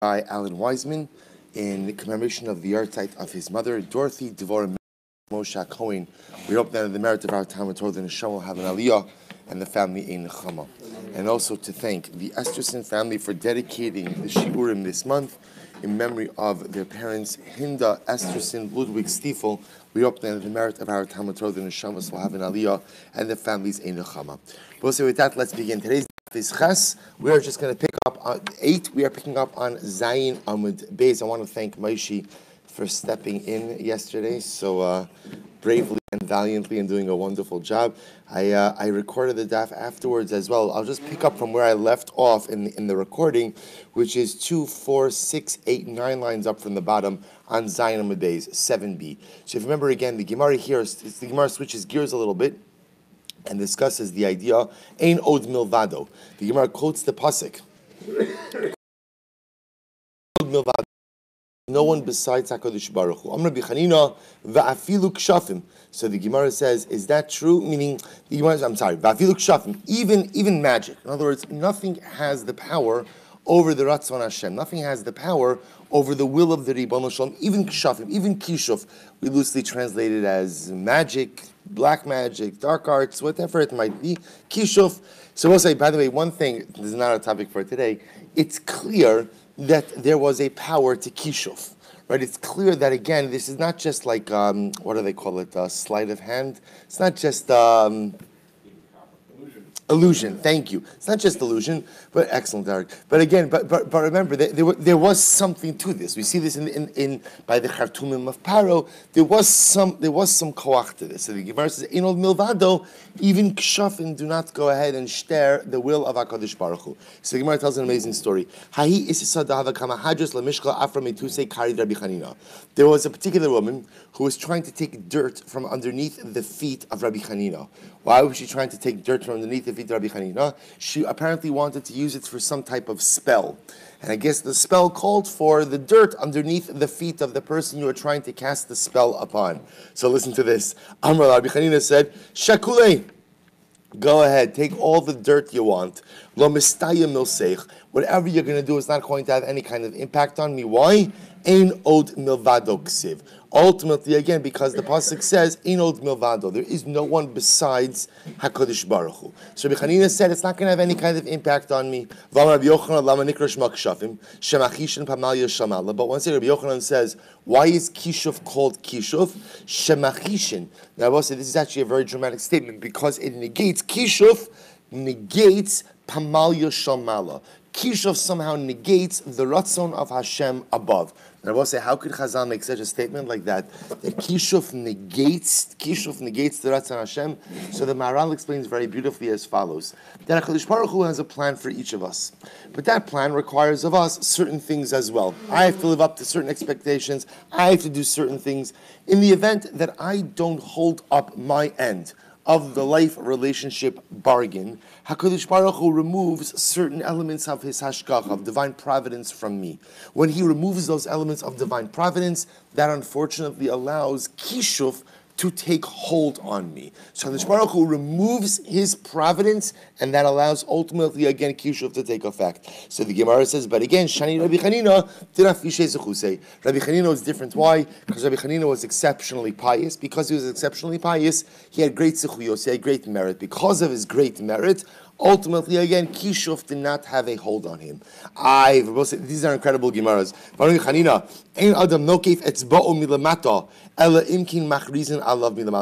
by Alan Wiseman in commemoration of the yahrzeit of his mother, Dorothy Devorah Moshe Cohen. We hope that in the merit of our time with Torah and Hashem will have an aliyah and the family in Nechama. And also to thank the Esterson family for dedicating the shiurim this month in memory of their parents, Hinda Esterson, Ludwig Stiefel. We hope that in the merit of our time with Torah and Hashem will have an aliyah and the families in Nechama. We'll say with that, let's begin. Today's is Ches. We are just going to pick up on 8. We are picking up on Zayin Amud Beis. I want to thank Maishi for stepping in yesterday so bravely and valiantly and doing a wonderful job. I recorded the daf afterwards as well. I'll just pick up from where I left off in the recording, which is 2, 4, 6, 8, 9 lines up from the bottom on Zayin Amud Beis 7b. So if you remember again, the Gemara here, the Gemara switches gears a little bit and discusses the idea, Ein od milvado. The Gemara quotes the pasuk. No one besides HaKadosh Baruch Hu. Amr b'chanina va'afilu kshafim. So the Gemara says, is that true? Meaning, the Gemara, I'm sorry, va'afilu kshafim, even magic. In other words, nothing has the power over the Ratzon Hashem. Nothing has the power over the will of the Ribbon Shalom. Even kshafim, even kishuf, we loosely translate it as magic, black magic, dark arts, whatever it might be, kishuf. So we'll say, by the way, one thing, this is not a topic for today, it's clear that there was a power to kishuf, right? It's clear that, again, this is not just like, what do they call it, sleight of hand? It's not just illusion. Thank you. It's not just illusion, but excellent, Eric. But again, but remember, there was something to this. We see this in by the Chartumim of Paro. There was some koach to this. So the Gemara says, "Ein od milvado, even kshafim do not go ahead and share the will of Hakadosh Baruch Hu." So the Gemara tells an amazing story. There was a particular woman who was trying to take dirt from underneath the feet of Rabbi Chanina. Why was she trying to take dirt from underneath the feet of Rabbi Chanina? She apparently wanted to use it for some type of spell. And I guess the spell called for the dirt underneath the feet of the person you were trying to cast the spell upon. So listen to this. Amr Rabbi Chanina said, Shakulei, go ahead, take all the dirt you want. Lo mistaya milseich. Whatever you're going to do is not going to have any kind of impact on me. Why? Ein od milvado ksiv. Ultimately, again, because the pasuk says, Ein od milvado. There is no one besides HaKadosh Baruch Hu. So Rabbi Chanina said, it's not going to have any kind of impact on me. But once Rabbi Yochanan says, why is kishuf called kishuf? Shemachishin. Now, I will say this is actually a very dramatic statement because it negates, kishuf negates pamalya shamala. Kishuf somehow negates the ratzon of Hashem above. And I will say, how could Chazal make such a statement like that? That Kishuf negates the ratzon Hashem. So the Maharal explains very beautifully as follows: that HaKadosh Baruch Hu has a plan for each of us, but that plan requires of us certain things as well. I have to live up to certain expectations. I have to do certain things. In the event that I don't hold up my end of the life relationship bargain, HaKadosh Baruch Hu removes certain elements of His hashgach, of divine providence from me. When He removes those elements of divine providence, that unfortunately allows kishuf to take hold on me. So HaKadosh Baruch Hu removes His providence, and that allows ultimately again kishuf to take effect. So the Gemara says, but again, Shani Rabbi Chanina did not fishe zechusei. Rabbi Chanina was different. Why? Because Rabbi Chanina was exceptionally pious. Because he was exceptionally pious, he had great zechuyos, he had great merit. Because of his great merit, ultimately, again, kishuf did not have a hold on him. These are incredible Gemaras.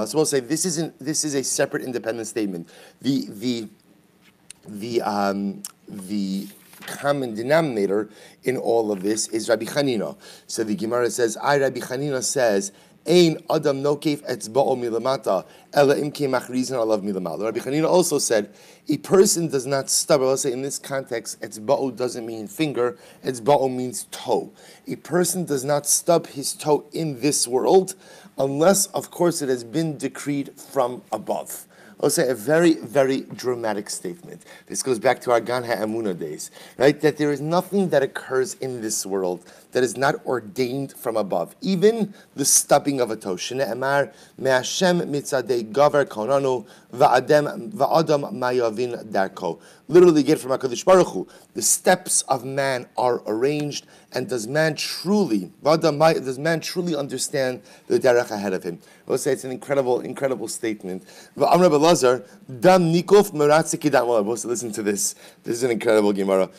So we'll say this is a separate, independent statement. The common denominator in all of this is Rabbi Chanina. So the Gemara says, Rabbi Chanina says, Ein adam nokef etzba'o milamata ela imke machrizin alav milamala. Rabbi Chanina also said, a person does not stub. Let's say in this context, etzba'o doesn't mean finger. Etzba'o means toe. A person does not stub his toe in this world unless, of course, it has been decreed from above. I'll say a very, very dramatic statement. This goes back to our Gan HaEmunah days, right? That there is nothing that occurs in this world that is not ordained from above. Even the stubbing of a toe. Shne'emar me'Hashem mitzadei gaver konanu va'adam mayavin darko. literally get from HaKadosh Baruch Hu. The steps of man are arranged, and does man truly understand the derech ahead of him? I will say it's an incredible statement. Rabbi Lazar, dam nikov meratze kidam. Well, listen to this. This is an incredible Gemara.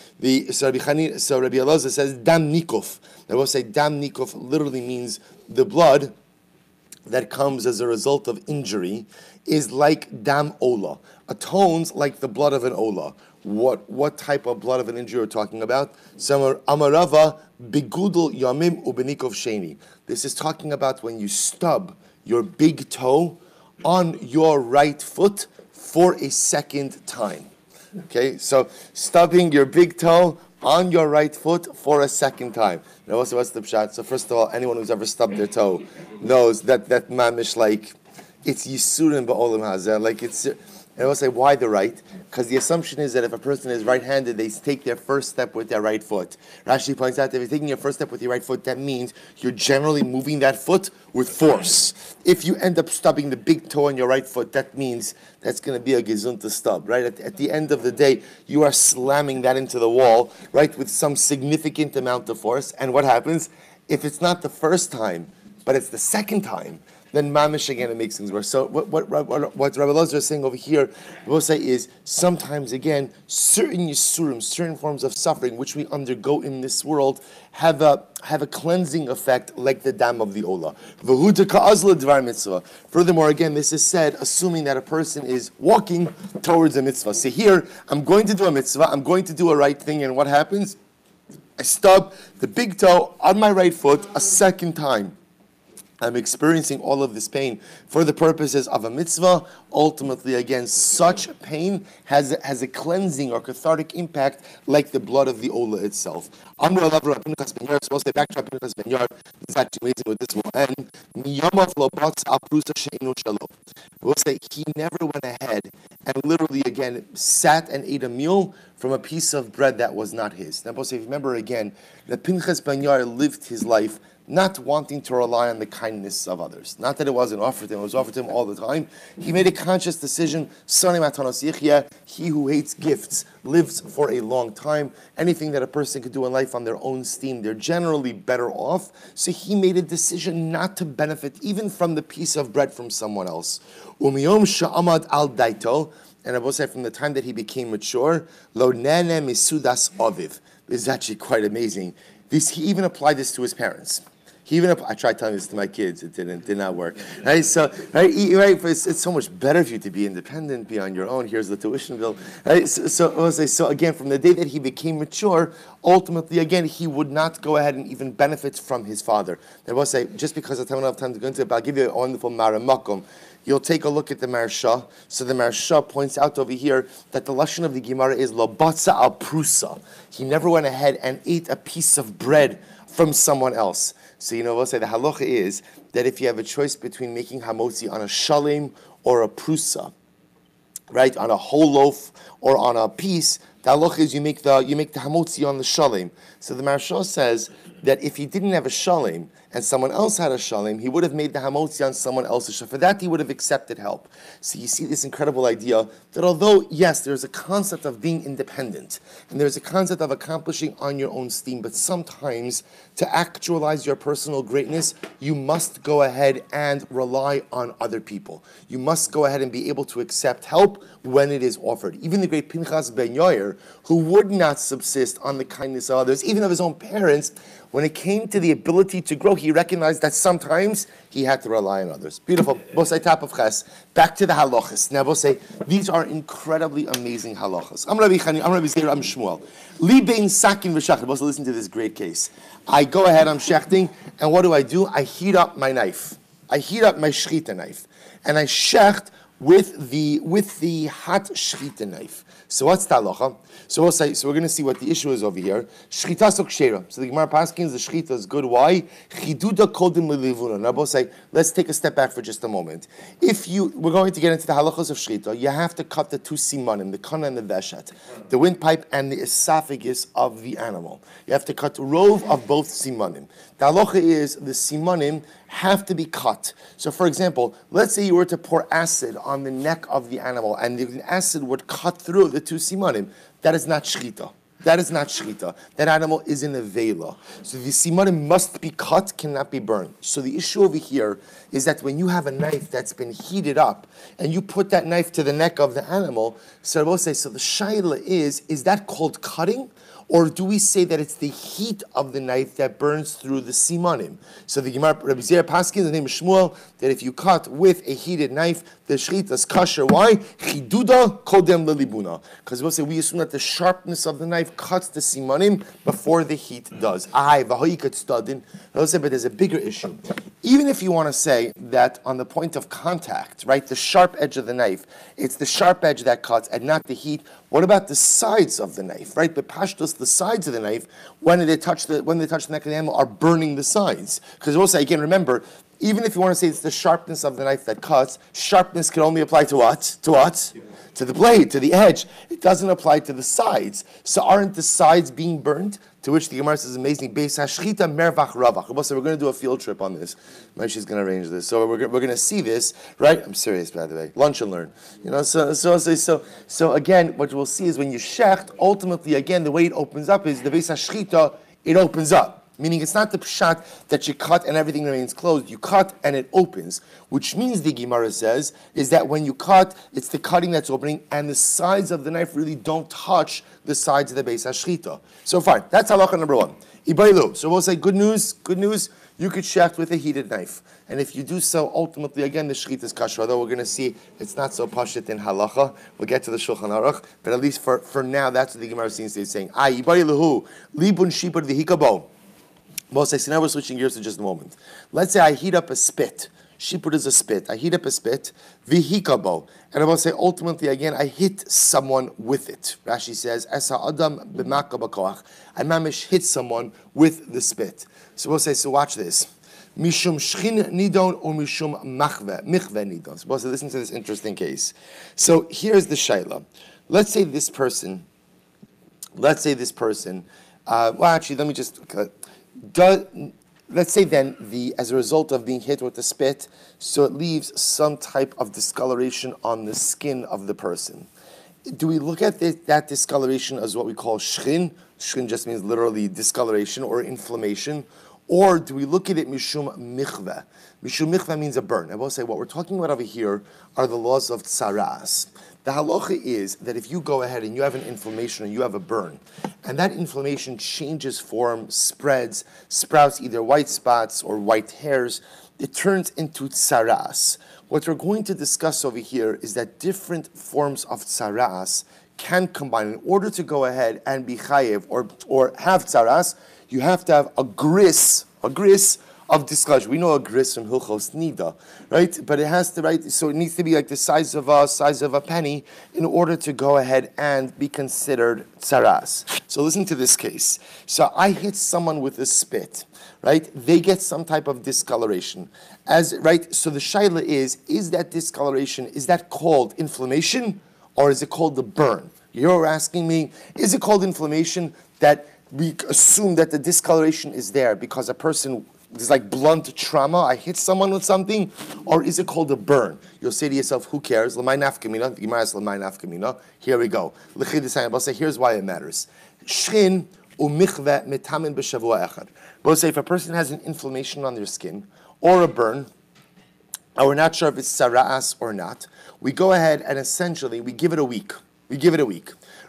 So Rabbi Lazar says dam nikov. I will say dam nikov literally means the blood that comes as a result of injury is like dam ola, atones like the blood of an ola. What type of blood of an injury we're talking about? Amarava bigudul yamim ubenikov sheni. This is talking about when you stub your big toe on your right foot for a second time. Okay, so stubbing your big toe on your right foot for a second time. Now, what's the pshat? So first of all, anyone who's ever stubbed their toe knows that mamish, like, it's yisurin ba'olam hazeh, like it's. And I will say, why the right? Because the assumption is that if a person is right-handed, they take their first step with their right foot. Rashi points out that if you're taking your first step with your right foot, that means you're generally moving that foot with force. If you end up stubbing the big toe on your right foot, that means that's going to be a gezunta stub, right? At the end of the day, you are slamming that into the wall, right, with some significant amount of force. And what happens? If it's not the first time, but it's the second time, then mamish again it makes things worse. So what Rabbi Lazar is saying over here, we'll say is sometimes again certain yisurim, certain forms of suffering which we undergo in this world have a cleansing effect like the dam of the ola. Furthermore, again, this is said assuming that a person is walking towards a mitzvah. So here, I'm going to do a mitzvah, I'm going to do a right thing, and what happens? I stub the big toe on my right foot a second time. I'm experiencing all of this pain for the purposes of a mitzvah. Ultimately, again, such pain has a cleansing or cathartic impact like the blood of the ola itself. So we'll say back to Pinchas ben Yair. It's actually amazing what this will end. We'll say he never went ahead and literally, again, sat and ate a meal from a piece of bread that was not his. Now, we'll say, remember again, that Pinchas ben Yair lived his life not wanting to rely on the kindness of others. Not that it wasn't offered to him, it was offered to him all the time. He made a conscious decision, he who hates gifts lives for a long time. Anything that a person could do in life on their own steam, they're generally better off. So he made a decision not to benefit even from the piece of bread from someone else. Umiyom sha'amad al daito, and I will say from the time that he became mature, lo nene misudas aviv. This is actually quite amazing. He even applied this to his parents. I tried telling this to my kids. It did not work. Right? So, it's so much better for you to be independent, be on your own. Here's the tuition bill. Right? So again, from the day that he became mature, ultimately, again, he would not go ahead and even benefit from his father. I will say, just because I don't have time to go into it, but I'll give you a wonderful maramakom. You'll take a look at the Marsha. So the Marsha points out over here that the lashon of the Gemara is lo batza al prusa. He never went ahead and ate a piece of bread from someone else. So, we'll say the halacha is that if you have a choice between making hamotzi on a shalim or a prusa, right, on a whole loaf or on a piece, the halacha is you make the hamotzi on the shalim. So the Marsha says that if he didn't have a shalim and someone else had a shalim, he would have made the hamotzi on someone else's shalim. For that, he would have accepted help. So you see this incredible idea that although, yes, there's a concept of being independent, and there's a concept of accomplishing on your own steam, but sometimes to actualize your personal greatness, you must go ahead and rely on other people. You must go ahead and be able to accept help when it is offered. Even the great Pinchas ben Yair, who would not subsist on the kindness of others, even of his own parents, when it came to the ability to grow, he recognized that sometimes he had to rely on others. Beautiful. Bosai tap of ches. Back to the halachas. Now, Bosai, these are incredibly amazing halachas. I'm Rabbi Chani, I'm Rabbi Zera, I'm Shmuel. Li bein sakin v'shachar. Bosai, listen to this great case. I go ahead, I'm shechting, and what do? I heat up my knife. I heat up my shchita knife. And I shecht with the hot shchita knife. So what's the halacha? So we're going to see what the issue is over here. Shchita so kshera. So the Gemara paskins the shchita is good. Why? Chiduda kodim lelivuna. Now both say, let's take a step back for just a moment. We're going to get into the halachas of shchita. You have to cut the two simanim, the kana and the veshet, the windpipe and the esophagus of the animal. You have to cut rove of both simanim. The halacha is the simanim have to be cut. So for example, let's say you were to pour acid on the neck of the animal, and the acid would cut through the two simanim, that is not shchita. That is not shchita. That animal is in a vela. So the simanim must be cut, cannot be burned. So the issue over here is that when you have a knife that's been heated up and you put that knife to the neck of the animal, so the shaila is that called cutting? Or do we say that it's the heat of the knife that burns through the simanim? So the Gemara, Rabbi Zera Paskin, the name of Shmuel, that if you cut with a heated knife, the shchita is kosher. Why? Chiduda kodem lelibuna. Because we'll say we assume that the sharpness of the knife cuts the simanim before the heat does. But there's a bigger issue. Even if you want to say that on the point of contact, right, the sharp edge of the knife, it's the sharp edge that cuts and not the heat. What about the sides of the knife, right? The pashtos, the sides of the knife, when they touch the neck of the animal, are burning the sides. Because also, again, remember, even if you want to say it's the sharpness of the knife that cuts, sharpness can only apply to what? To what? To the blade, to the edge. It doesn't apply to the sides. So aren't the sides being burned? To which the Gemara says, amazing, Beis hashchita mervach ravach. So we're going to do a field trip on this. She's going to arrange this. So we're going to see this, right? I'm serious, by the way. Lunch and learn. So again, what we'll see is when you shecht, ultimately, again, the way it opens up is the Beis hashchita, it opens up. Meaning it's not the pshat that you cut and everything remains closed. You cut and it opens, which means, the Gemara says, is that when you cut, it's the cutting that's opening, and the sides of the knife really don't touch the sides of the Beis hashchita. So fine, that's halacha number one. Ibailu. So we'll say good news, you could shecht with a heated knife. And if you do so, ultimately, again, the shechita is kasher. Although we're going to see it's not so pashit in halacha. We'll get to the Shulchan Aruch. But at least for now, that's what the Gemara seems to be saying. Ibailu, libun shipur v'hikabo. So now we're switching gears for just a moment. Let's say I heat up a spit. Shipur is a spit. I heat up a spit, vihikabo. And I will say, ultimately, again, I hit someone with it. Rashi says, Esa adam b'maka b'koach. I mamish hit someone with the spit. So we'll say, so watch this. Mishum shchin nidon or mishum michve nidon. So we'll say, listen to this interesting case. So here's the shayla. Let's say this person, well, actually, let me just... let's say then, as a result of being hit with the spit, so it leaves some type of discoloration on the skin of the person. Do we look at that discoloration as what we call shchin? Shchin just means literally discoloration or inflammation. Or do we look at it mishum michve? Mishum michve means a burn. I will say what we're talking about over here are the laws of tsaras. The halacha is that if you go ahead and you have an inflammation or you have a burn, and that inflammation changes form, spreads, sprouts either white spots or white hairs, it turns into tsaras. What we're going to discuss over here is that different forms of tsaras can combine. In order to go ahead and be chayev or have tsaras, you have to have a gris of discoloration. We know a gris from Hilchos Nida, right? But it has to, right? So it needs to be like the size of a penny in order to go ahead and be considered tsaras. So listen to this case. So I hit someone with a spit, right? They get some type of discoloration, right? So the shaila is that discoloration, is that called inflammation or is it called the burn? You're asking me, is it called inflammation that we assume that the discoloration is there because a person, there's like blunt trauma, I hit someone with something, or is it called a burn? You'll say to yourself, who cares? L'may nafkamina. The Gemara is l'may nafkamina. Here we go. I'll say, here's why it matters. Shchin u'michve mitamin b'shavua echad. We'll say if a person has an inflammation on their skin, or a burn, and we're not sure if it's sara'as or not, we go ahead and essentially we give it a week.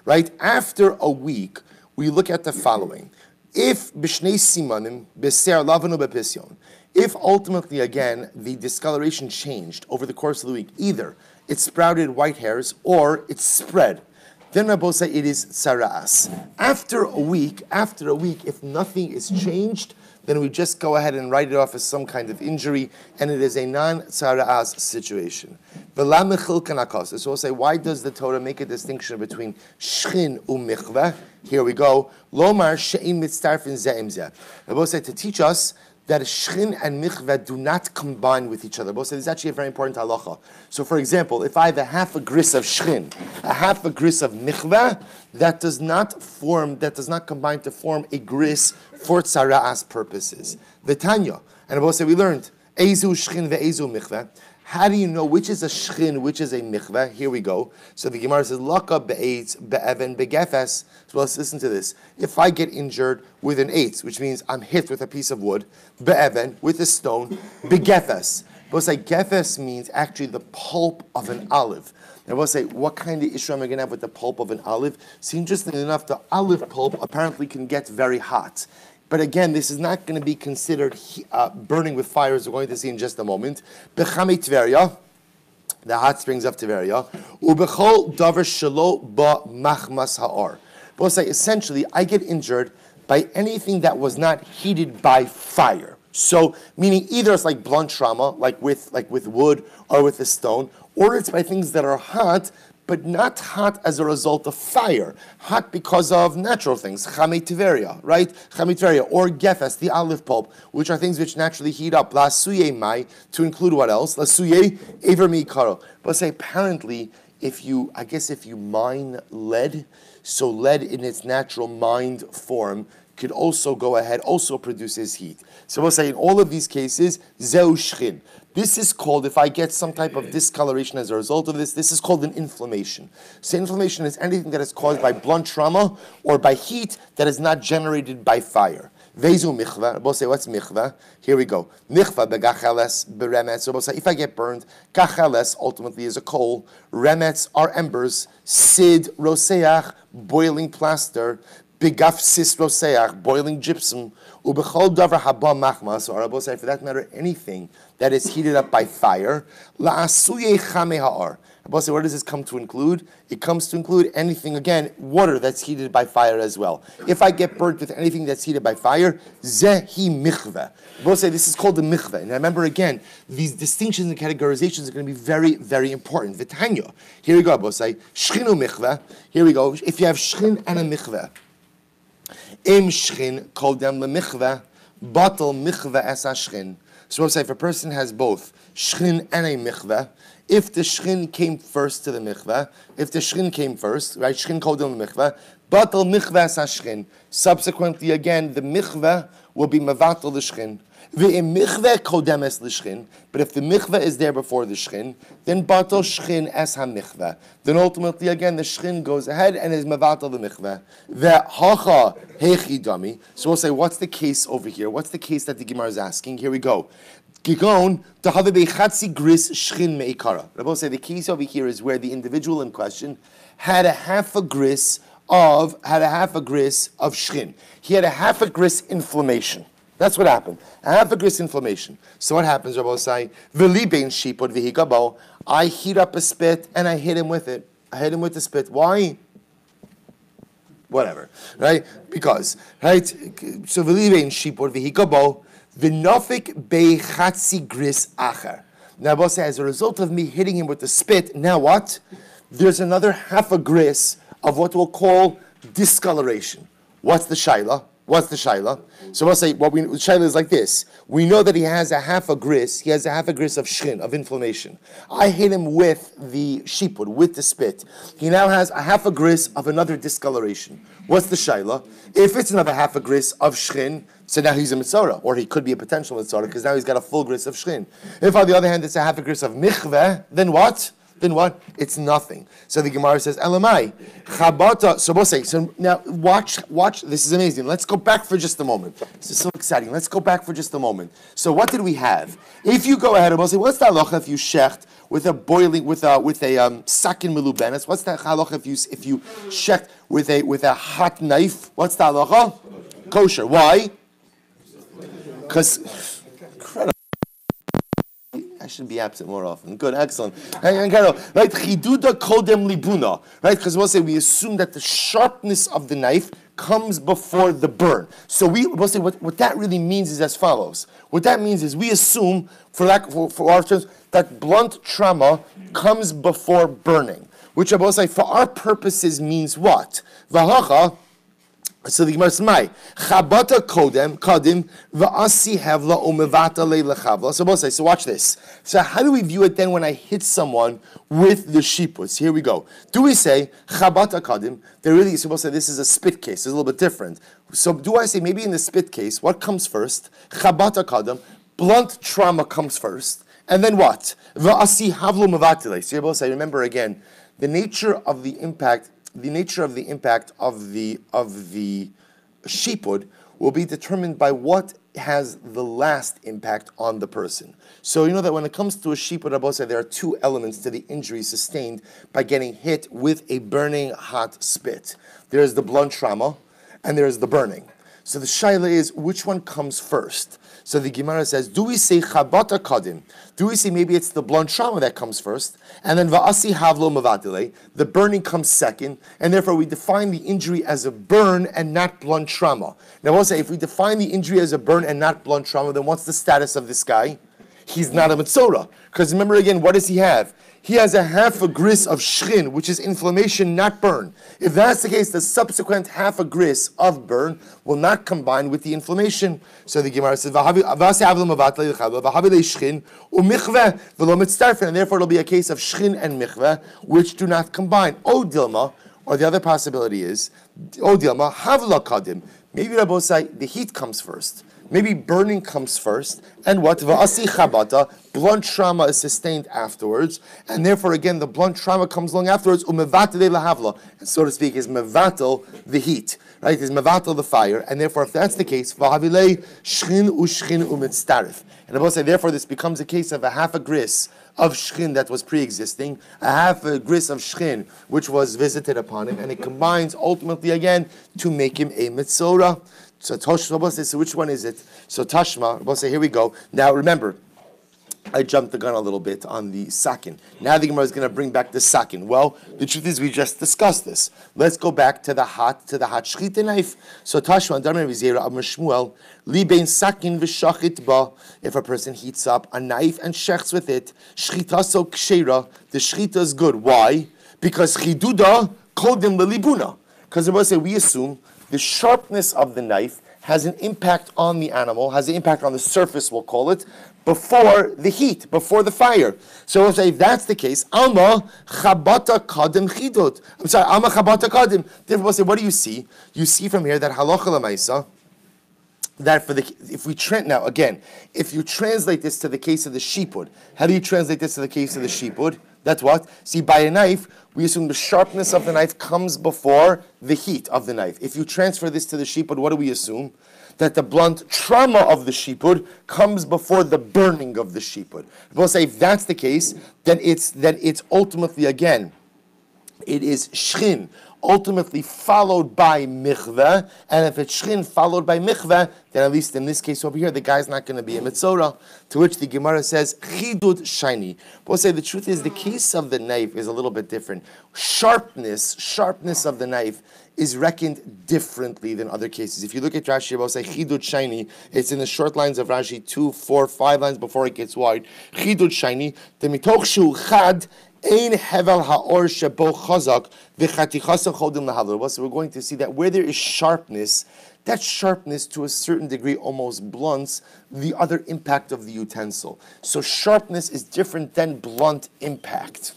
Right? After a week, we look at the following. If b'shnei simanim b'ser lavanu b'pisyon, if ultimately again the discoloration changed over the course of the week, either it sprouted white hairs or it spread, then Rabbi say it is tsara'as. After a week, if nothing is changed, then we just go ahead and write it off as some kind of injury, and it is a non-tsara'as situation. So we'll say, why does the Torah make a distinction between shchin u'michveh? Here we go. Lomar she'im mitztarfin ze'im zeh. Rabbi say to teach us that shchin and michveh do not combine with each other. Rabbi say this is actually a very important halacha. So, for example, if I have a half a gris of shchin, a half a gris of michveh, that does not combine to form a gris for tzara'as purposes. V'tanya, and Rabbi say we learned ezu shchin ve'ezu michveh. How do you know which is a shchin, which is a michveh? Here we go. So the Gemara says, Laka be'etz, be'even, be'gefes. So let's listen to this. If I get injured with an eitz, which means I'm hit with a piece of wood, be'even, with a stone, be'gefes. We'll say gefes means actually the pulp of an olive. And we'll say, what kind of issue am I going to have with the pulp of an olive? So interestingly enough, the olive pulp apparently can get very hot. But again, this is not going to be considered burning with fire, as we're going to see in just a moment. Bechami Tveria, the hot springs of Tveria. Ubechol davar shelo ba machmas ha'or. We'll say, essentially, I get injured by anything that was not heated by fire. So, meaning either it's like blunt trauma, like with wood or with a stone, or it's by things that are hot, but not hot as a result of fire. Hot because of natural things. Chamei Tiveria, right? Chamei Tiveria, or gefes, the olive pulp, which are things which naturally heat up. Lasuye mai, to include what else? Lasuye ever mikaro. But say apparently, if you mine lead, so lead in its natural mined form could also go ahead, also produces heat. So we'll say in all of these cases, zeu shchin. This is called, if I get some type of discoloration as a result of this is called an inflammation. So inflammation is anything that is caused by blunt trauma or by heat that is not generated by fire. Vezu michva. We'll say, what's michva? Here we go. Michva begacheles beremetz. So we'll say, if I get burned, gacheles ultimately is a coal. Remetz are embers. Sid roseach, boiling plaster. Begafsis roseach, boiling gypsum. Ubechol davar haba machmas, or I will say, for that matter, anything that is heated up by fire. La'asuye chame ha'ar. I will say, what does this come to include? It comes to include anything, again, water that's heated by fire as well. If I get burnt with anything that's heated by fire, zehi michveh. I will say, this is called the michveh. And remember, again, these distinctions and categorizations are going to be very, very important. V'tanya. Here we go, I will say, shchinu michveh. Here we go. If you have shchin and a michveh, Im shchin kodem lemichveh, batal michveh es shchin. So we'll say if a person has both shchin and a michveh, if the shchin came first to the michveh, right, shchin kodem lemichveh, batal michveh es shchin. Subsequently, again, the michveh will be mevatel the shchin. Ve'im michveh kodemes l'shchin, but if the michveh is there before the shchin, then batal shchin es ha-michveh. Then ultimately, again, the shchin goes ahead and is mevatel the michveh. Ve'hacha hechi dami. So we'll say, what's the case over here? What's the case that the Gemara is asking? Here we go. Gigon to have a bechatzi gris shchin meikara. Rabbi will say the case over here is where the individual in question had a half a gris of shchin. He had a half a gris inflammation. That's what happened. I have a gris inflammation. So what happens, Rabbi will say, I heat up a spit and I hit him with it. I hit him with the spit. Why? Whatever. Right? Because. Right? So v'libein shipot v'hikabo v'nofik beichatzi gris acher. Now Rabbi will say, as a result of me hitting him with the spit, now what? There's another half a gris of what we'll call discoloration. What's the shaila? So we'll say, the shaila is like this. We know that he has a half a gris of shchin, of inflammation. I hit him with the shipud, with the spit. He now has a half a gris of another discoloration. What's the shaila? If it's another half a gris of shchin, so now he's a mitzvah, or he could be a potential mitzvah, because now he's got a full gris of shchin. If on the other hand it's a half a gris of michveh, then what? It's nothing. So the Gemara says, Elamai, Chabata. So we'll say, so now watch, this is amazing. Let's go back for just a moment. This is so exciting. Let's go back for just a moment. So what did we have? If you go ahead and we'll say, what's the halacha if you shecht with a sakin melubenes? What's the halacha if you shecht with a hot knife? What's the halacha? Kosher. Why? Because I should be absent more often. Good, excellent. Right, chiduda kodem libuna. Right, because we'll say we assume that the sharpness of the knife comes before the burn. So we'll say what that really means is as follows. What that means is we assume, for our terms, that blunt trauma comes before burning, which I will say for our purposes means what? Vahacha. So the Gemara says, "My chabata kadim va'asi hevla umevata le'lechavla." So we'll say, so watch this. So how do we view it then when I hit someone with the shipus? Here we go. Do we say chabata kadim? They're really supposed to say this is a spit case. It's a little bit different. So do I say maybe in the spit case, what comes first? Chabata kadim, blunt trauma comes first. And then what? Va'asi havlo mevatile. So you're say, remember again, the nature of the impact of the sheepwood will be determined by what has the last impact on the person. So you know that when it comes to a sheepwood, Rabbi, there are two elements to the injury sustained by getting hit with a burning hot spit. There is the blunt trauma, and there is the burning. So the shaila is, which one comes first? So the Gemara says, do we say chabata kadim? Do we say maybe it's the blunt trauma that comes first, and then va'asi havlo mevatile, the burning comes second, and therefore we define the injury as a burn and not blunt trauma. Now we'll say, if we define the injury as a burn and not blunt trauma, then what's the status of this guy? He's not a mitzora. Because remember again, what does he have? He has a half a gris of shchin, which is inflammation, not burn. If that's the case, the subsequent half a gris of burn will not combine with the inflammation. So the Gemara says, and therefore it'll be a case of shchin and michveh, which do not combine. O dilma, or the other possibility is, O dilma, havla kadim. Maybe Rabbi say the heat comes first. Maybe burning comes first, and what? Va'asi chabata, blunt trauma is sustained afterwards, and therefore again the blunt trauma comes along afterwards, umevatele lahavla, and so to speak is mevatel the heat, right? Is mevatel the fire, and therefore if that's the case, v'havilei shchin u'shchin u'mitztarif. And I will say therefore this becomes a case of a half a gris of shchin that was pre-existing, a half a gris of shchin which was visited upon him, and it combines ultimately again to make him a mitzora. So Toshma says, so which one is it? So Tashma, we'll say, here we go. Now remember, I jumped the gun a little bit on the sakin. Now the Gemara is going to bring back the sakin. Well, the truth is we just discussed this. Let's go back to the hot shchita knife. So Tashma, Shmuel, libein sakin v'shachit ba. If a person heats up a knife and shechts with it, shchita so kshera, the shchita is good. Why? Because chiduda kodim lelibuna. Because the Gemara say we assume the sharpness of the knife has an impact on the animal, has an impact on the surface, we'll call it, before the heat, before the fire. So we'll say, if that's the case, Alma chabata kadim chidot. I'm sorry, Alma chabata kadim. Therefore, we'll say, what do you see? You see from here that halacha lemaisa, that if you translate this to the case of the sheepwood, how do you translate this to the case of the sheepwood? That's what? See, by a knife, we assume the sharpness of the knife comes before the heat of the knife. If you transfer this to the sheepwood, what do we assume? That the blunt trauma of the sheepwood comes before the burning of the sheepwood. We'll say if that's the case, then it's ultimately again, it is shchin, ultimately followed by michveh, and if it's shchin followed by michveh, then at least in this case over here, the guy's not going to be a mitzora. To which the Gemara says, chidud shiny. We'll say the truth is the case of the knife is a little bit different. Sharpness of the knife is reckoned differently than other cases. If you look at Rashi, we'll say chidud shiny. It's in the short lines of Rashi, 2, 4, 5 lines before it gets wide. Chidud shiny. The mitoch shu chad. So we're going to see that where there is sharpness, that sharpness to a certain degree almost blunts the other impact of the utensil. So sharpness is different than blunt impact.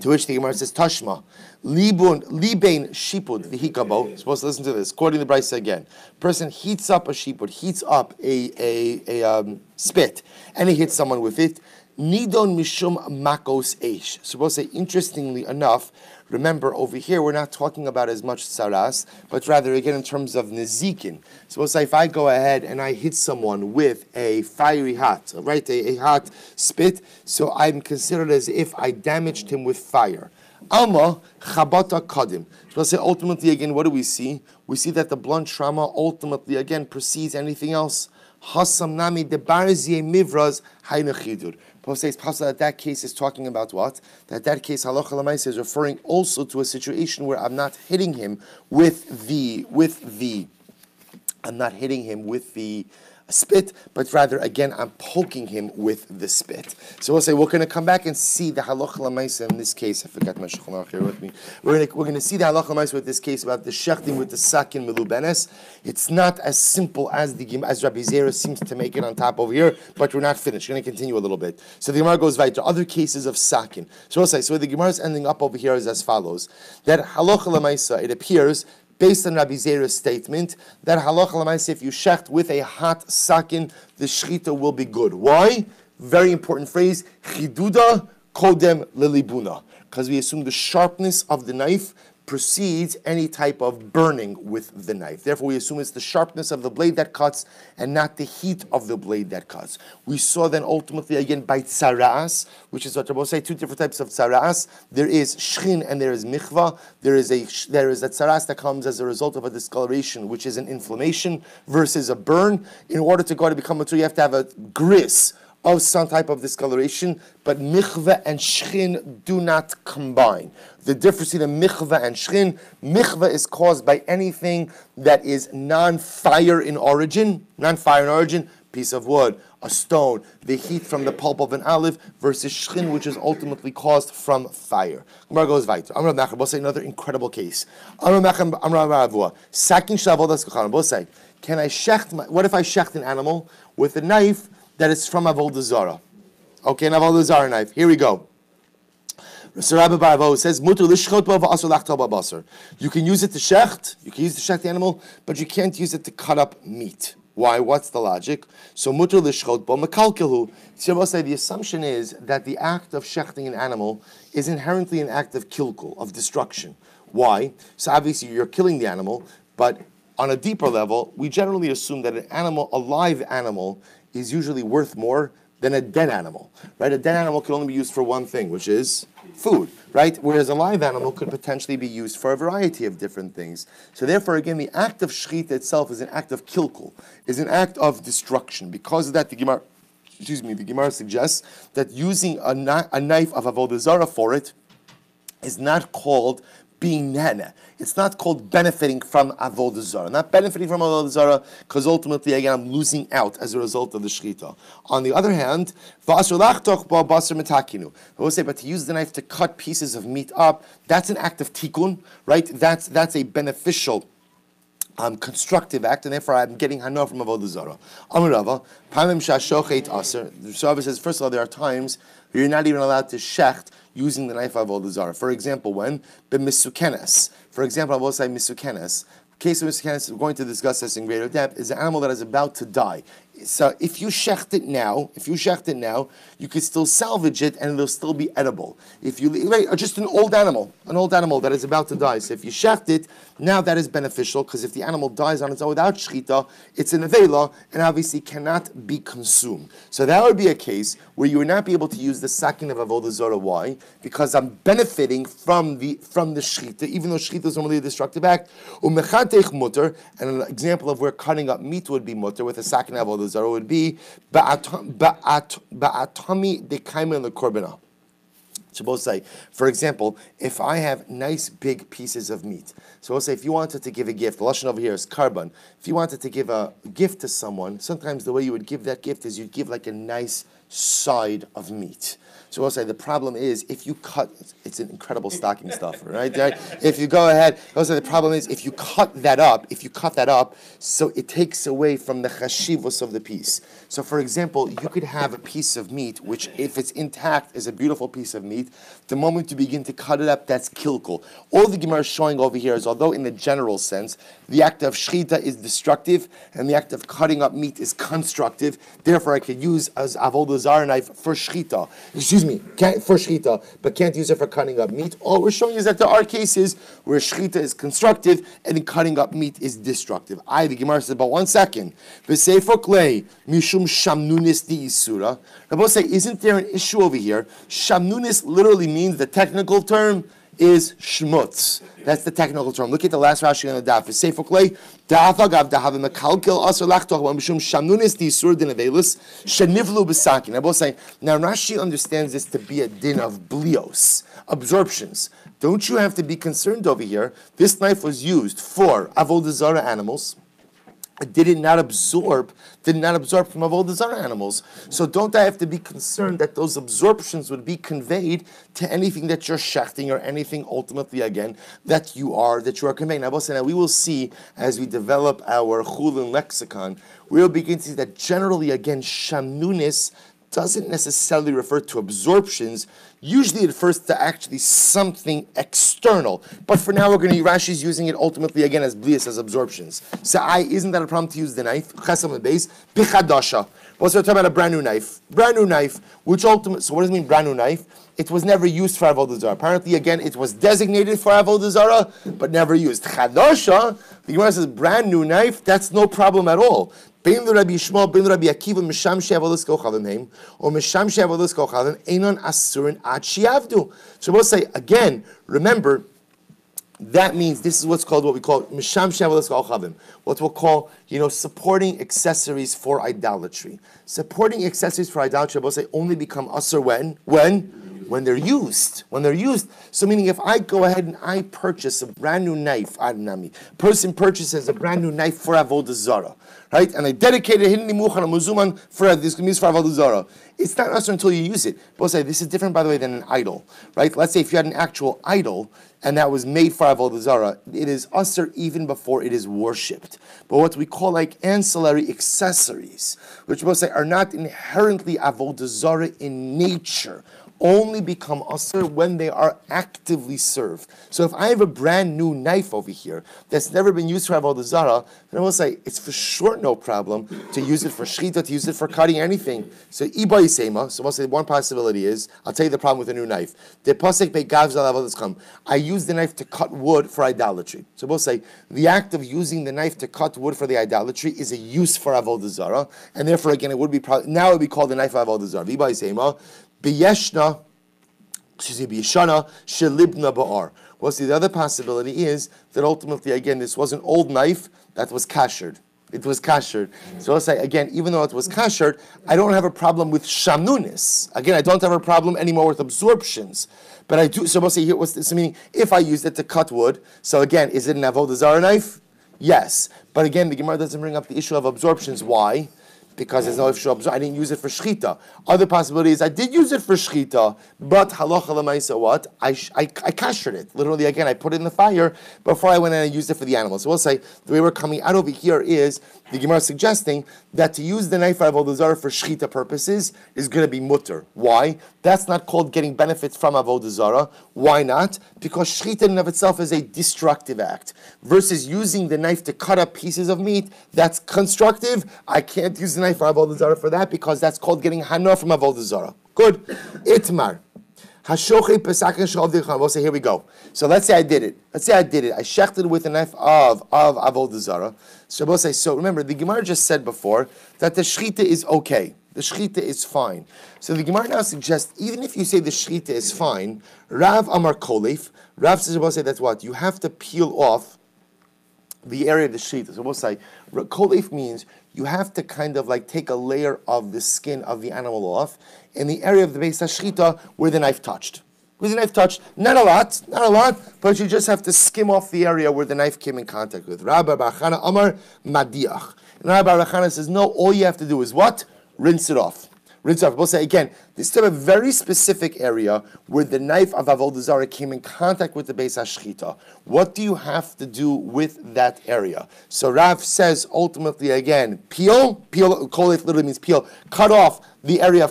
To which the Gemara says, Tashma, libein shipud v'hikabo. Supposed to listen to this. Quoting the Brisa again. Person heats up a shipud, heats up a spit, and he hits someone with it. Nidon mishum makos eish. Supposed to say, interestingly enough, remember over here we're not talking about as much saras, but rather again in terms of nezikin. Suppose if I go ahead and I hit someone with a fiery hot, right, a hot spit, so I'm considered as if I damaged him with fire. Alma chabata kadim. Suppose say ultimately again, what do we see? We see that the blunt trauma ultimately again precedes anything else. Hasam nami debarzie mivraz haynachidur. It's possible that case is talking about what? That case, halacha l'maaseh, is referring also to a situation where I'm not hitting him with the spit, but rather again I'm poking him with the spit. So we'll say we're going to come back and see the halacha l'maaseh in this case. I forgot my shulchan here with me. We're going to see the halacha l'maaseh with this case about the shechting with the sakin melubenes. It's not as simple as Rabbi Zera seems to make it on top over here, but we're not finished. We're going to continue a little bit. So the Gemara goes right to other cases of sakin. So we'll say, so the Gemara is ending up over here is as follows: that halacha l'maaseh, it appears, based on Rabbi Zera's statement, that halacha l'maaseh, if you shecht with a hot sakin, the shchita will be good. Why? Very important phrase, chiduda kodem lelibuna, because we assume the sharpness of the knife precedes any type of burning with the knife. Therefore, we assume it's the sharpness of the blade that cuts and not the heat of the blade that cuts. We saw then ultimately again by tzara'as, which is what Rabbi say, two different types of tzara'as. There is shchin and there is michva. There is a tzara'as that comes as a result of a discoloration, which is an inflammation versus a burn. In order to go to become mature, you have to have a gris of some type of discoloration, but michvah and shchin do not combine. The difference between michvah and michvah is caused by anything that is non-fire in origin, piece of wood, a stone, the heat from the pulp of an olive, versus shchin, which is ultimately caused from fire. Gemara goes weiter. Amar Nachar, we'll say another incredible case. Amar Ravua, sakin shavodas kachan. We'll say, can I shecht? What if I shecht an animal with a knife that is from Avodah Zarah? Okay, an Avodah Zarah knife. Here we go. Rabbi says, you can use it to shecht, you can use it to shecht the animal, but you can't use it to cut up meat. Why? What's the logic? So mutter l'shchot bo mekalkelu. The assumption is that the act of shechting an animal is inherently an act of kilkul, of destruction. Why? So obviously you're killing the animal, but on a deeper level, we generally assume that an animal, a live animal, is usually worth more than a dead animal, right? A dead animal can only be used for one thing, which is food, right? Whereas a live animal could potentially be used for a variety of different things. So therefore, again, the act of shechita itself is an act of kilkul, is an act of destruction. Because of that, the Gemara suggests that using a knife of Avodah Zarah for it is not called being nehna. It's not called benefiting from Avodah Zarah. Not benefiting from Avodah Zarah, because ultimately, again, I'm losing out as a result of the shechita. On the other hand, I will say, but to use the knife to cut pieces of meat up, that's an act of tikkun, right? That's a beneficial constructive act, and therefore I'm getting hana from Avodah Zarah. Amarava, Pamim Shashochet Aser. The Rabbi says, first of all, there are times where you're not even allowed to shecht using the knife of Avodah Zarah. For example, when b'misukenes. For example, I will say misukenes. Case of misukenes, we're going to discuss this in greater depth, is an animal that is about to die. So if you shecht it now, you could still salvage it and it'll still be edible. If you just an old animal that is about to die. So if you shecht it, now that is beneficial, because if the animal dies on its own without shechita, it's an avela and obviously cannot be consumed. So that would be a case where you would not be able to use the sakin of Avodah Zarah. Why? Because I'm benefiting from the shechita, even though shechita is normally a destructive act. Umechatech mutter, and an example of where cutting up meat would be mutter with a sakin of Avodah Zarah would be ba'atami dekaima lekorbana. So we'll say, for example, if I have nice big pieces of meat, so we'll say if you wanted to give a gift, the lashon over here is karban. If you wanted to give a gift to someone, sometimes the way you would give that gift is you'd give like a nice side of meat. So we'll say the problem is if you cut, it's an incredible stocking stuffer, right? If you go ahead, also the problem is if you cut that up, so it takes away from the chashivos of the piece. So for example, you could have a piece of meat, which if it's intact is a beautiful piece of meat. The moment you begin to cut it up, that's kilkul. All the Gemara is showing over here is, although in the general sense, the act of shechita is destructive and the act of cutting up meat is constructive. Therefore, I could use as Avodah Zarah knife for shechita. For shechita, but can't use it for cutting up meat. All we're showing is that there are cases where shechita is constructive and then cutting up meat is destructive. The Gemara says, but 1 second. V'seifok mishum shamnunis di isura. Rabbi say, isn't there an issue over here? Shamnunis literally means, the technical term is shmutz. That's the technical term. Look at the last Rashi on the daf. V'seifok da'afagav dahavim mekalkel asur lachtoch mishum shamnunis di isura din avelis shenivlu b'sakin. Rabbi say, now Rashi understands this to be a din of blios, absorptions. Don't you have to be concerned over here? This knife was used for Avodah Zarah animals. It did not absorb from Avodah Zarah animals. So don't I have to be concerned that those absorptions would be conveyed to anything that you're shechting or anything ultimately, again, that you are conveying. Now we will see as we develop our Chullin lexicon, we'll begin to see that generally, again, shamnunis doesn't necessarily refer to absorptions. Usually it refers to actually something external. But for now, Rashi's using it ultimately again as blias, as absorptions. So isn't that a problem to use the knife? Chesam base, bichadasha. Also, we're talking about a brand new knife. Brand new knife, which ultimately, so what does it mean, brand new knife? It was never used for Avodah Zarah. Apparently, again, it was designated for Avodah Zarah, but never used. Chadasha, the Gemara says, brand new knife, that's no problem at all. Bein Rabbi Shmuel, bein Rabbi Akiva, misham she'avodas kochavim heim, or misham she'avodas kochavim, einon asurin ad shiavdu. So we'll say, again, remember, that means this is what's called, what we call misham she'avodas kochavim, what we'll call, supporting accessories for idolatry. Supporting accessories for idolatry, we'll say, only become asur when they're used. When they're used. So meaning if I go ahead and I purchase a brand new knife, Adnami, person purchases a brand new knife for Avodah Zarah, right? And I dedicate it for this can be used for Avodah Zarah. It's not usher until you use it. But I'll say this is different, by the way, than an idol, right? Let's say if you had an actual idol and that was made for Avodah Zarah, it is usher even before it is worshipped. But what we call like ancillary accessories, which we'll say are not inherently Avodah Zarah in nature, only become asr when they are actively served. So if I have a brand new knife over here that's never been used for Avodah Zarah, then I will say it's for sure no problem to use it for shchita, to use it for cutting anything. So iba yisema. So we'll say one possibility is, I'll tell you the problem with a new knife. I use the knife to cut wood for idolatry. So we'll say the act of using the knife to cut wood for the idolatry is a use for Avodah Zarah, and therefore again it would be now it would be called the knife of Avodah Zarah. Iba yisema. Biyeshna, biyeshana, shelibna ba'ar. Well, see, the other possibility is that ultimately, again, this was an old knife that was kashered. It was kashered. So I'll say, again, even though it was kashered, I don't have a problem with shamnunis. Again, I don't have a problem anymore with absorptions. But I do, so I'll say here, what's this meaning? If I used it to cut wood, so again, is it an Avodah Zarah knife? Yes. But again, the Gemara doesn't bring up the issue of absorptions. Why? Because there's no ifshur, I didn't use it for shchita. Other possibility is I did use it for shchita, but halacha l'maisa what? I kashered it. Literally, again, I put it in the fire before I went in and used it for the animals. So we'll say the way we're coming out over here is the Gemara suggesting that to use the knife of Avodah Zarah for shchita purposes is going to be mutter. Why? That's not called getting benefits from Avodah Zarah. Why not? Because shchita in and of itself is a destructive act. Versus using the knife to cut up pieces of meat, that's constructive. I can't use the knife for Avodah Zarah for that because that's called getting hana from Avodah Zarah. Good. Itmar. We'll say, here we go. So let's say I did it. I shechted it with a knife of Avodah Zarah. So we'll say, so remember, the Gemara just said before that the shchita is okay. The shchita is fine. So the Gemara now suggests, even if you say the shchita is fine, Rav Amar Kolef, Rav says, we'll say that's what? You have to peel off the area of the shchita. So we'll say, Kolef means you have to kind of like take a layer of the skin of the animal off in the area of the Beis HaShchita where the knife touched. Where the knife touched, not a lot, but you just have to skim off the area where the knife came in contact with. Rabbi Bar Chana Amar Madiach. And Rabbi Bar Chana says, no, all you have to do is what? Rinse it off. We'll say again, this is a very specific area where the knife of Avodah Zarah came in contact with the Beis HaShchita. What do you have to do with that area? So Rav says ultimately again, peel, kolef literally means peel, cut off the area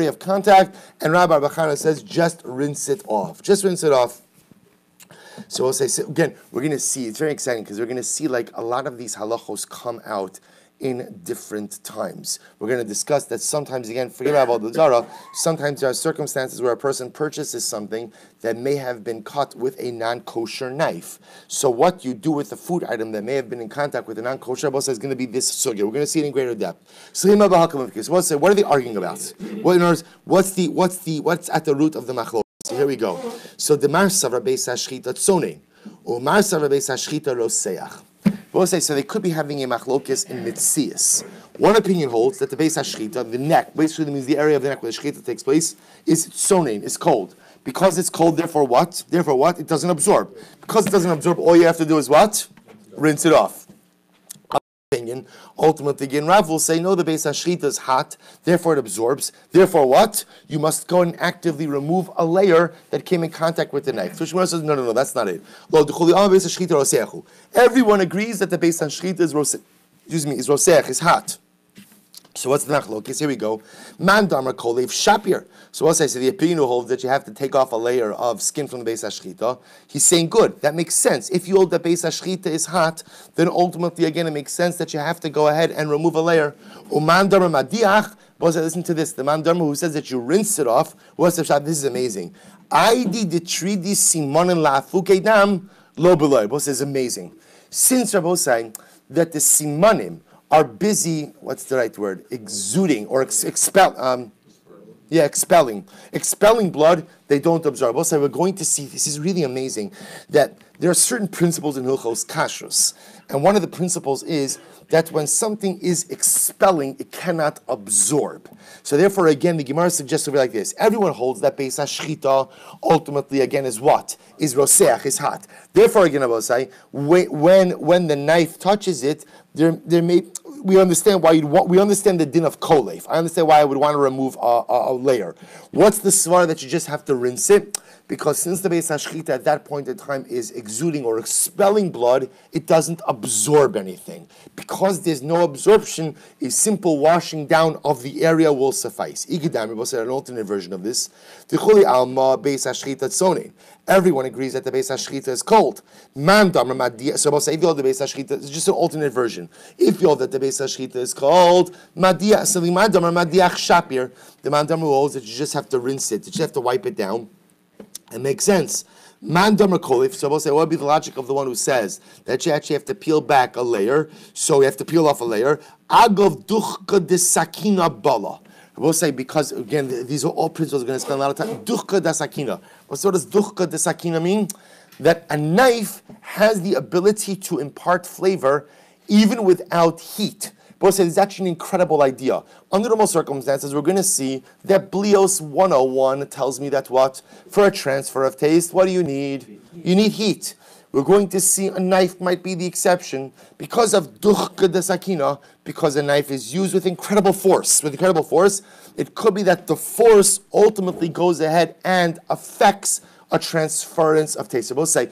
of contact, and Rabbi Bachana says just rinse it off. Just rinse it off. So we'll say, so again, we're going to see, it's very exciting because we're going to see like a lot of these halachos come out in different times. We're going to discuss that sometimes, again, forget about Avodah Zarah, sometimes there are circumstances where a person purchases something that may have been cut with a non-kosher knife. So what you do with a food item that may have been in contact with a non-kosher knife is going to be this sugya. We're going to see it in greater depth. So we'll say, what are they arguing about? What's at the root of the machlok? So here we go. So the marsav Rabbi Sashchita tzone, or marsav Rabbi Sashchita roseach. We'll say, so they could be having a machlokes in mitzias. One opinion holds that the Beis HaShchita, the neck, basically means the area of the neck where the shchita takes place, is tzonein, is cold. Because it's cold, therefore what? It doesn't absorb. Because it doesn't absorb, all you have to do is what? Rinse it off. Opinion. Ultimately, again, Rav will say, no, the Beis HaShchita is hot, therefore it absorbs. Therefore what? You must go and actively remove a layer that came in contact with the knife. So Shmuel says, no, that's not it. Everyone agrees that the Beis HaShchita is roseach, is hot. So what's the machlokes? Here we go. Man damar kolev shapir. So what's I say? The opinion who holds that you have to take off a layer of skin from the beis hashchita. He's saying good. That makes sense. If you hold that beis hashchita is hot, then ultimately again it makes sense that you have to go ahead and remove a layer. Uman damar madiach. Boss, listen to this. The man damar who says that you rinse it off. What's the shot? This is amazing. Aidi detridi simonin la'afuke dam lo beloy. Boss is amazing. Since Rabbi is saying that the simonim are busy, what's the right word? Exuding or expelling blood, they don't absorb. Also, we're going to see, this is really amazing, that there are certain principles in Hilchos Kashrus. And one of the principles is that when something is expelling, it cannot absorb. So therefore, again, the Gemara suggests to be like this. Everyone holds that beis hashchita ultimately, again, is what? Is roseach, is hot. Therefore, again, I will say, when the knife touches it, we understand why we understand the din of kolev. I understand why I would want to remove a layer. What's the svar that you just have to rinse it? Because since the beis hashchita at that point in time is exuding or expelling blood, it doesn't absorb anything. Because there's no absorption, a simple washing down of the area will suffice. Igidam, we'll say an alternate version of this. Everyone agrees that the beis hashchita is cold. So we'll say if you hold the beis hashchita, it's just an alternate version. If you hold that the beis hashchita is cold, shapir, the man damar holds that you just have to rinse it, you just have to wipe it down. It makes sense. Man damar kolif. So we'll say, what would be the logic of the one who says that you actually have to peel back a layer? So you have to peel off a layer. Agov duchka de sakina bala. We'll say, because again, these are all principles we're going to spend a lot of time. Duchka de sakina. What does duchka de sakina mean? That a knife has the ability to impart flavor even without heat. But it's actually an incredible idea. Under normal circumstances, we're going to see that Blios 101 tells me that what? For a transfer of taste, what do you need? You need heat. We're going to see a knife might be the exception because of duchka de sakina, because a knife is used with incredible force. With incredible force, it could be that the force ultimately goes ahead and affects a transference of taste. So we'll say,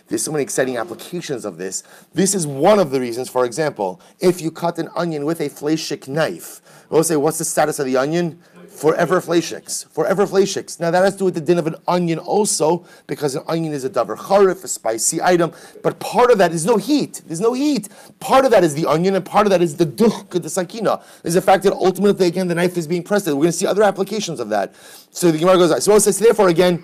there's so many exciting applications of this. This is one of the reasons, for example, if you cut an onion with a fleshik knife, we'll say, what's the status of the onion? Forever fleshiks. Forever fleshiks. Now that has to do with the din of an onion also, because an onion is a davar charif, a spicy item, but part of that is no heat. There's no heat. Part of that is the onion, and part of that is the duch, the sakina. There's the fact that ultimately, again, the knife is being pressed. We're going to see other applications of that. So the Gemara goes on. So we'll say, therefore, again,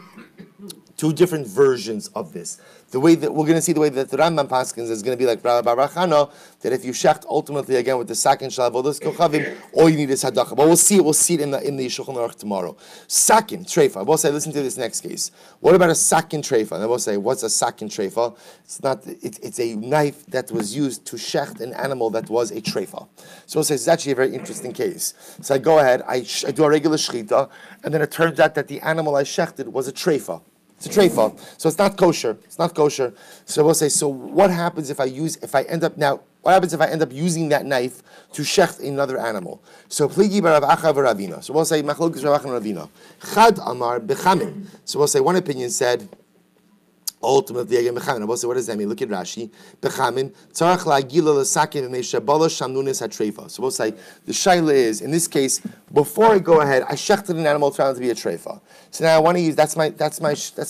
two different versions of this. The way that we're going to see the way that the Rambam Paskins is going to be like Rabbi Barachano, that if you shecht ultimately again with the sakin shalavodus kochavim, all you need is hadacha. But we'll see it in the Shulchan Aruch tomorrow. Sakin treifa. We'll say, listen to this next case. What about a sakin treifa? And then we'll say, what's a sakin treifa? It's a knife that was used to shecht an animal that was a treifa. So we'll say it's actually a very interesting case. So I go ahead, I do a regular shechita, and then it turns out that the animal I shechted was a treifa. It's a treifa, so it's not kosher. It's not kosher. So we'll say, so what happens if I end up using that knife to shecht another animal? So pligi barav acha v'ravina. So we'll say machlokes Rav Acha and Ravina. Chad amar bechamin. So we'll say one opinion said, ultimately again bechamin. We'll say, what does that mean? Look at Rashi. Bechamin tzarach la'agila l'sakin v'meishabala shamnunis hatreifa. So we'll say the shaila is, in this case, before I go ahead, I shechted an animal found to be a treifa. So now I want to use that's my shechita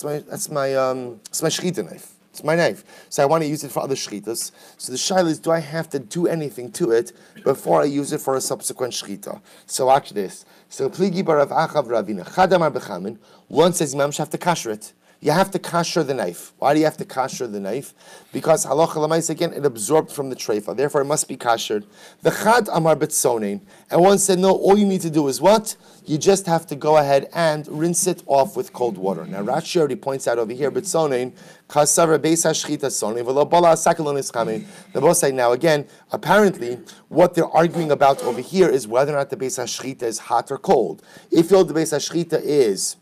knife. It's my knife. So I want to use it for other shechitas. So the shaila is, do I have to do anything to it before I use it for a subsequent shechita? So watch this. So pligi barav achav ravina chadamar bechamin. One says imam have to kasher it. You have to kasher the knife. Why do you have to kasher the knife? Because halacha l'mais, again, it absorbed from the treifa. Therefore, it must be kashered. The chad amar betzonein. And one said, no, all you need to do is what? You just have to go ahead and rinse it off with cold water. Now, Rashi already points out over here, betzonein, kasara beis hashchita sonein, v'lo bala sakalon ischamin. The both say, now again, apparently, what they're arguing about over here is whether or not the beis hashchita is hot or cold. If the beis hashchita is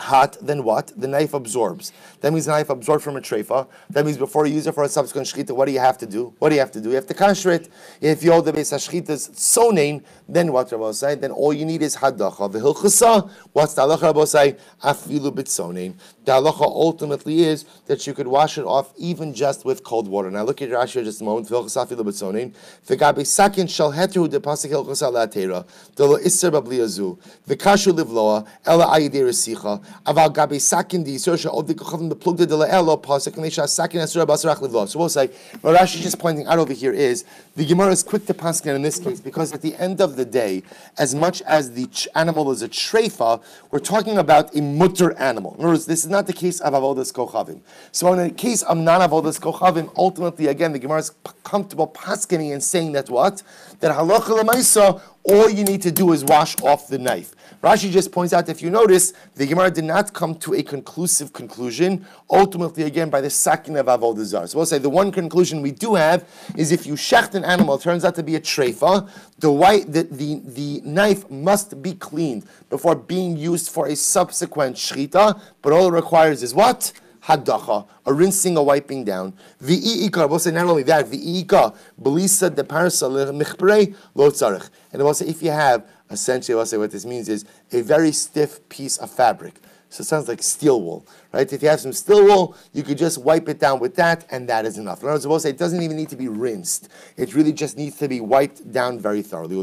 hot, then what? The knife absorbs. That means the knife absorbs from a treifa. That means before you use it for a subsequent shechita, what do you have to do? What do you have to do? You have to kasher it. If you hold the beis hashchita's sonein, then what Rabbi say? Then all you need is hadacha. V'hilchasa. What's the halacha, Rabbi say? Afilu b'tsonein. The halacha ultimately is that you could wash it off even just with cold water. Now look at your Rashi just a moment. V'hilchasa afilu b'tsonein. V'gabe sakin shal heteru de pasuk hilchasa la'atera. Delo iser babli azu. V'kashu livloa. Ela ayidei resicha. Aval gabe sakin di yisur she'od v'kochavim the plugda de la'elo pasuk and leisha sakin asura basarach livloa. So we'll say what Rashi is just pointing out over here is the Gemara is quick to paskin in this case because at the end of the day, as much as the animal is a treifa, we're talking about a mutter animal. In other words, this is not the case of avodas kochavim. So in the case of non-avodas kochavim, ultimately, again, the Gemara is comfortable paskening and saying that what? That halacha l'maisa, all you need to do is wash off the knife. Rashi just points out, if you notice, the Gemara did not come to a conclusive conclusion, ultimately, again, by the sakin of avodah zarah. So we'll say the one conclusion we do have is if you shecht an animal, it turns out to be a treifa, the knife must be cleaned before being used for a subsequent shechita, but all it requires is what? Hadacha, a rinsing, a wiping down. V'i'ika, we'll say not only that, v'i'ika, belisa de parsa michprei lo tzarech. And we'll say if you have, essentially, we'll say what this means is a very stiff piece of fabric. So it sounds like steel wool, right? If you have some steel wool, you could just wipe it down with that, and that is enough. In other words, we'll say it doesn't even need to be rinsed. It really just needs to be wiped down very thoroughly.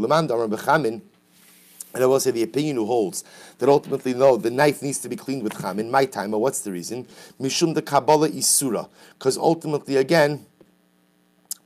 And I will say the opinion who holds that ultimately, no, the knife needs to be cleaned with cham. In my time, what's the reason? Mishum de kabbalah isura. Because ultimately, again,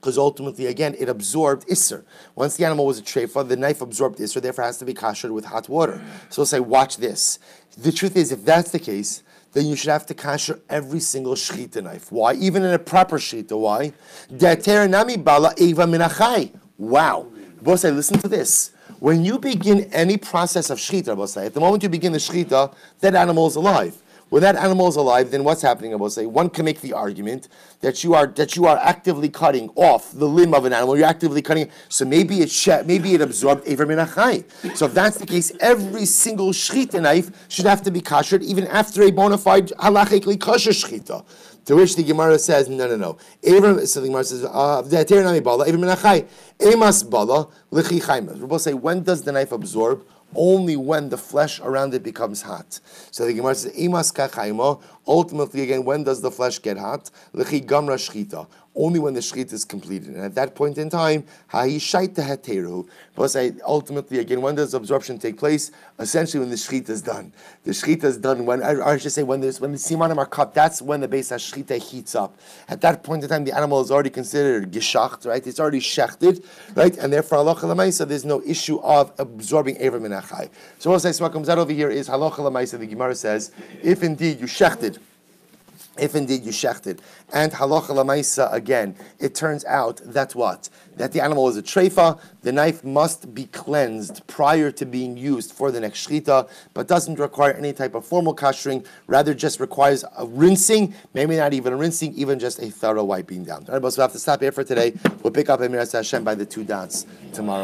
it absorbed isser. Once the animal was a treifa, the knife absorbed isser, therefore it has to be kashered with hot water. So we'll say, watch this. The truth is, if that's the case, then you should have to kasher every single shechita knife. Why? Even in a proper shechita. Why? De'ater nami bala eva minachai. Wow. We'll say, listen to this. When you begin any process of shechita, we'll say, at the moment you begin the shechita, that animal is alive. When that animal is alive, then what's happening? I will say one can make the argument that you are actively cutting off the limb of an animal. You're actively cutting. So maybe it absorbed aver min achai. So if that's the case, every single shechita knife should have to be kashered even after a bona fide halachically kosher shechita. To which the Gemara says, no. So the Gemara says, emas bala lichi chaimas. We're both say, when does the knife absorb? Only when the flesh around it becomes hot. So the Gemara says, emas kachaima. Ultimately, again, when does the flesh get hot? Lichi gamra shchita. Only when the shechita is completed. And at that point in time, hahi shaita heteru. But say, ultimately, again, when does absorption take place? Essentially, when the shechita is done. The shechita is done when, I should say, when the simanim are cut, that's when the beis hashchita heats up. At that point in time, the animal is already considered geshacht, right? It's already shechted, right? And therefore, halacha l'maisa, there's no issue of absorbing ever min achai. So what comes out over here is halacha l'maisa. The Gemara says, if indeed you shechted, and halacha l'maisa again, it turns out that what? That the animal is a treifa, the knife must be cleansed prior to being used for the next shechita, but doesn't require any type of formal kashering, rather just requires a rinsing, maybe not even a rinsing, even just a thorough wiping down. All right, so we'll have to stop here for today. We'll pick up Emiras Hashem by the 2 dots tomorrow.